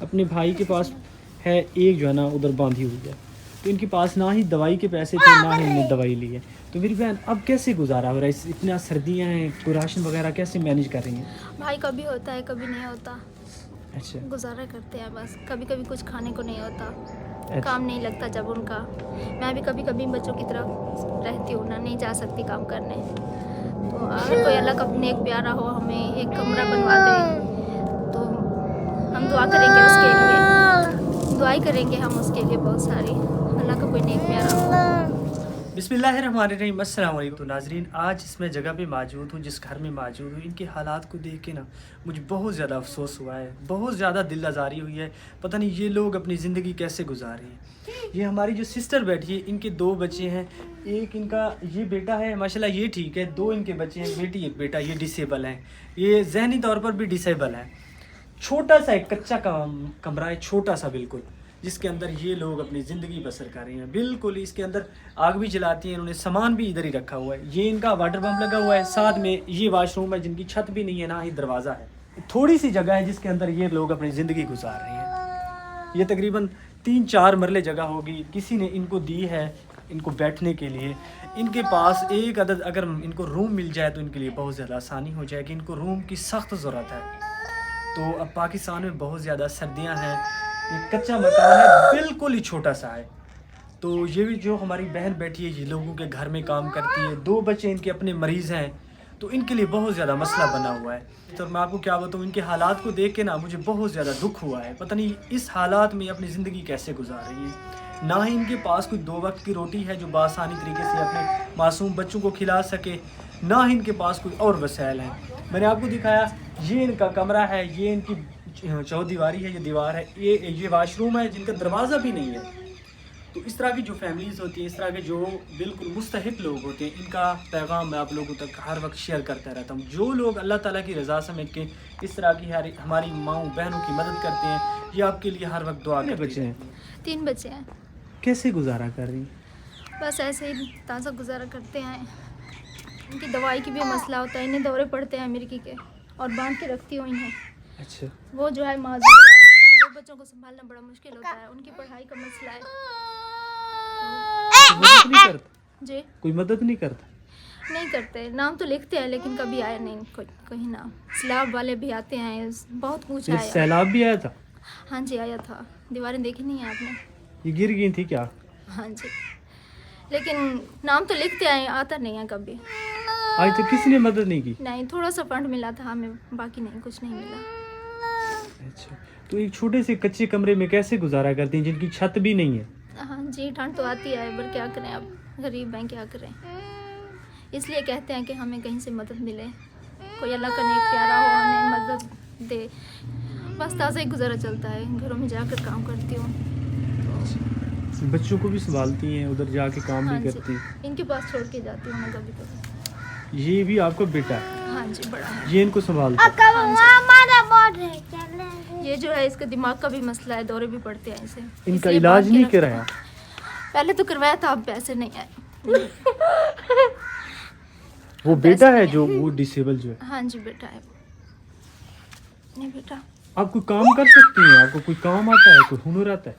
अपने भाई के पास है, एक जो है ना उधर बांधी हुई है, तो इनके पास ना ही दवाई के पैसे थे ना ही इन्होंने दवाई ली है। तो मेरी बहन अब कैसे गुजारा हो रहा है, इतना सर्दियाँ हैं, कोई राशन वगैरह कैसे मैनेज कर रही हैं? भाई कभी होता है कभी नहीं होता, अच्छा गुजारा करते हैं बस। कभी कभी कुछ खाने को नहीं होता, अच्छा। काम नहीं लगता जब उनका। मैं भी कभी कभी बच्चों की तरफ रहती हूँ ना, नहीं जा सकती काम करने। तो अगर कोई अल्लाह का नेक प्यारा हो, हमें एक कमरा बनवा दे तो हम दुआ करेंगे उसके लिए, दुआई करेंगे हम उसके लिए बहुत सारी, अल्लाह का कोई नेक प्यारा हो। बिस्मिल्लाहिर्रहमानिर्रहीम, अस्सलाम वालेकुम। तो नाजरीन, आज जिस मैं जगह पे मौजूद हूँ, जिस घर में मौजूद हूँ, इनके हालात को देख के ना मुझे बहुत ज़्यादा अफसोस हुआ है, बहुत ज़्यादा दिल आज़ारी हुई है। पता नहीं ये लोग अपनी ज़िंदगी कैसे गुजार रहे हैं। ये हमारी जो सिस्टर बैठी है, इनके 2 बच्चे हैं, एक इनका ये बेटा है माशाल्लाह, ये ठीक है, 2 इनके बच्चे हैं, बेटी एक बेटा, ये डिसेबल हैं, ये जहनी तौर पर भी डिसेबल है। छोटा सा एक कच्चा कमरा है, छोटा सा बिल्कुल, जिसके अंदर ये लोग अपनी ज़िंदगी बसर कर रहे हैं। बिल्कुल इसके अंदर आग भी जलाती हैं, इन्होंने सामान भी इधर ही रखा हुआ है। ये इनका वाटर पम्प लगा हुआ है, साथ में ये वाशरूम है जिनकी छत भी नहीं है, ना ही दरवाज़ा है। थोड़ी सी जगह है जिसके अंदर ये लोग अपनी ज़िंदगी गुजार रहे हैं। ये तकरीबन 3-4 मरले जगह होगी, किसी ने इनको दी है इनको बैठने के लिए। इनके पास एक अदद अगर इनको रूम मिल जाए तो इनके लिए बहुत ज़्यादा आसानी हो जाएगी। इनको रूम की सख्त ज़रूरत है। तो अब पाकिस्तान में बहुत ज़्यादा सर्दियां हैं, ये कच्चा मकान है, बिल्कुल ही छोटा सा है। तो ये भी जो हमारी बहन बैठी है, ये लोगों के घर में काम करती है, 2 बच्चे इनके अपने मरीज़ हैं, तो इनके लिए बहुत ज़्यादा मसला बना हुआ है। तो मैं आपको क्या बताऊँ, इनके हालात को देख के ना मुझे बहुत ज़्यादा दुख हुआ है। पता नहीं इस हालात में अपनी ज़िंदगी कैसे गुजार रही है। ना ही इनके पास कोई 2 वक्त की रोटी है जो बासानी तरीके से अपने मासूम बच्चों को खिला सके, ना ही इनके पास कोई और वसाइल हैं। मैंने आपको दिखाया, ये इनका कमरा है, ये इनकी चौदीवारी है, ये दीवार है, ये वाशरूम है जिनका दरवाज़ा भी नहीं है। तो इस तरह की जो फैमिलीज़ होती हैं, इस तरह के जो बिल्कुल मुस्तहिक लोग होते हैं, इनका पैगाम मैं आप लोगों तक हर वक्त शेयर करता रहता हूँ। जो लोग अल्लाह ताला की रज़ा समझ के इस तरह की हमारी माँओं बहनों की मदद करते हैं, ये आपके लिए हर वक्त दुआ करते बच्चे हैं, 3 बच्चे हैं। कैसे गुजारा कर रही हैं? बस ऐसे ही ताज़ा गुजारा करते हैं। इनकी दवाई की भी मसला होता है, इन्हें दौरे पड़ते हैं अमेरिकी के, और बांध के रखती हूँ इन्हें। अच्छा, वो जो है माजूर है, 2 बच्चों को संभालना बड़ा मुश्किल होता है, उनकी पढ़ाई का मसला है। कोई मदद नहीं करता? जी कोई मदद नहीं करता? नहीं करते, नाम तो लिखते हैं लेकिन कभी आया नहीं कहीं नाम। सैलाब वाले भी आते हैं, बहुत कुछ ये आया। सैलाब भी आया था? हाँ जी आया था, दीवारें देखी नहीं है आपने? ये गिर गई थी क्या? हाँ जी, लेकिन नाम तो लिखते हैं, आता नहीं है कभी। आज तक किसी ने मदद नहीं की? नहीं, थोड़ा सा फंड मिला था हमें, बाकी नहीं, कुछ नहीं मिला। अच्छा, तो एक छोटे से कच्चे कमरे में कैसे गुजारा करती हैं जिनकी छत भी नहीं है? हाँ जी, ठंड तो आती है, पर क्या करें, अब गरीब हैं, क्या करें। इसलिए कहते हैं कि हमें कहीं से मदद मिले, कोई अल्लाह का नेक प्यारा हो, हमें मदद दे। बस ताज़ा ही गुजारा चलता है, घरों में जाकर काम करती हूँ। बच्चों को भी संभालती हैं, उधर जाके काम हाँ भी जी, करती हैं? इनके पास छोड़ के जाती हूँ मैं कभी कभी। ये भी आपका बेटा है? हाँ जी, बड़ा है। ये इनको संभालता है? ये जो है, इसका दिमाग का भी मसला है, दौरे भी पड़ते हैं इसे। इनका इसलिए इलाज बांध के नहीं रखते कराया? हैं। पहले तो करवाया था, अब पैसे नहीं आए। वो बेटा है जो वो डिसेबल जो है? हाँ जी, बेटा है। नहीं बेटा। आप कोई काम कर सकती हैं? आपको कोई काम आता है, कोई हुनर आता है?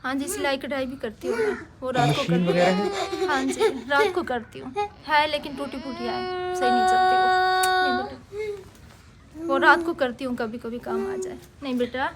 हाँ जी, सिलाई कढ़ाई भी करती हूँ मैं, वो रात को मशीन करती वगैरह हूँ। है? हाँ जी, रात को करती हूँ, है लेकिन टूटी फूटी है, सही नहीं चलती वो। नहीं बेटा, वो रात को करती हूँ, कभी कभी काम आ जाए। नहीं बेटा,